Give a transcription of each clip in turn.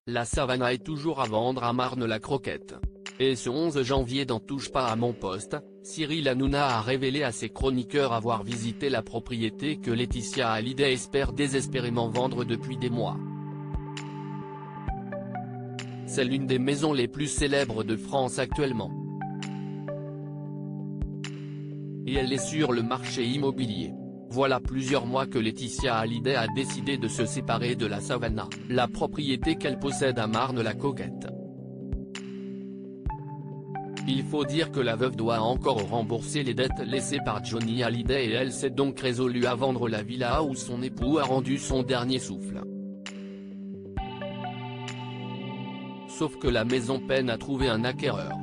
la Savannah est toujours à vendre à Marne-la-Croquette. Et ce 11 janvier dans Touche pas à mon poste, Cyril Hanouna a révélé à ses chroniqueurs avoir visité la propriété que Laetitia Hallyday espère désespérément vendre depuis des mois. C'est l'une des maisons les plus célèbres de France actuellement. Et elle est sur le marché immobilier. Voilà plusieurs mois que Laetitia Hallyday a décidé de se séparer de la Savannah, la propriété qu'elle possède à Marne-la-Coquette. Il faut dire que la veuve doit encore rembourser les dettes laissées par Johnny Hallyday et elle s'est donc résolue à vendre la villa où son époux a rendu son dernier souffle. Sauf que la maison peine à trouver un acquéreur.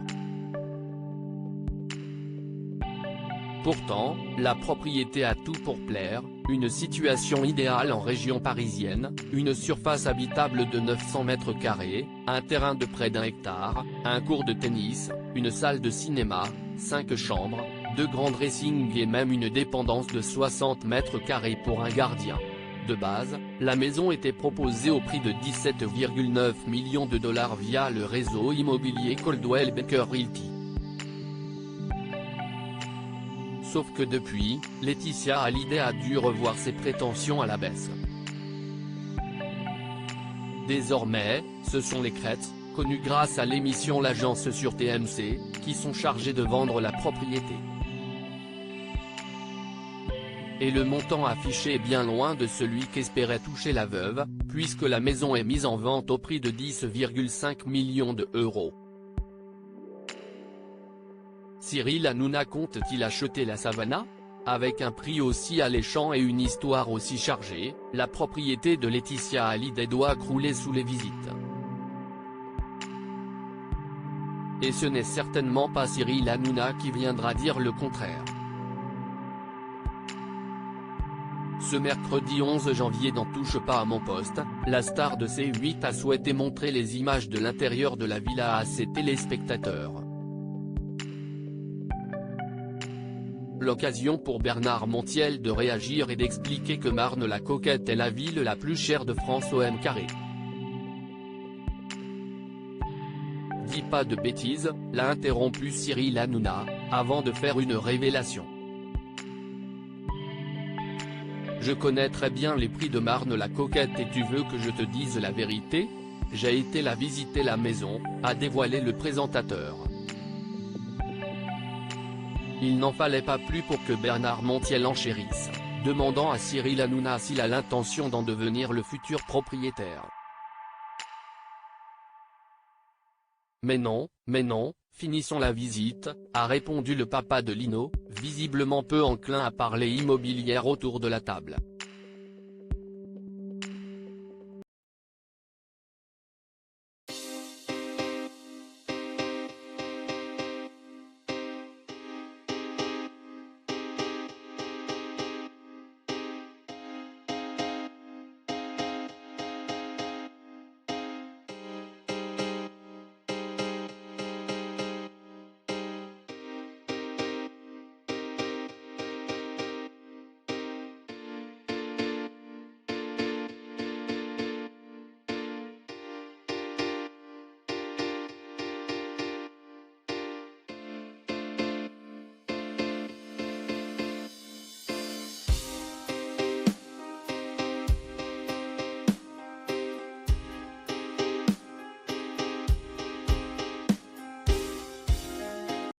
Pourtant, la propriété a tout pour plaire, une situation idéale en région parisienne, une surface habitable de 900 mètres carrés, un terrain de près d'1 hectare, un court de tennis, une salle de cinéma, 5 chambres, 2 grands dressings et même une dépendance de 60 mètres carrés pour un gardien. De base, la maison était proposée au prix de 17,9 millions de dollars via le réseau immobilier Coldwell Banker Realty. Sauf que depuis, Laetitia Hallyday a dû revoir ses prétentions à la baisse. Désormais, ce sont les Crêtes, connus grâce à l'émission L'Agence sur TMC, qui sont chargés de vendre la propriété. Et le montant affiché est bien loin de celui qu'espérait toucher la veuve, puisque la maison est mise en vente au prix de 10,5 millions d'euros. Cyril Hanouna compte-t-il acheter la Savannah? Avec un prix aussi alléchant et une histoire aussi chargée, la propriété de Laetitia Hallyday doit crouler sous les visites. Et ce n'est certainement pas Cyril Hanouna qui viendra dire le contraire. Ce mercredi 11 janvier dans Touche pas à mon poste, la star de C8 a souhaité montrer les images de l'intérieur de la villa à ses téléspectateurs. L'occasion pour Bernard Montiel de réagir et d'expliquer que Marne-la-Coquette est la ville la plus chère de France au m². Dis pas de bêtises, l'a interrompu Cyril Hanouna, avant de faire une révélation. Je connais très bien les prix de Marne-la-Coquette et tu veux que je te dise la vérité? J'ai été la visiter la maison, a dévoilé le présentateur. Il n'en fallait pas plus pour que Bernard Montiel enchérisse, demandant à Cyril Hanouna s'il a l'intention d'en devenir le futur propriétaire. Mais non, finissons la visite, a répondu le papa de Lino, visiblement peu enclin à parler immobilière autour de la table.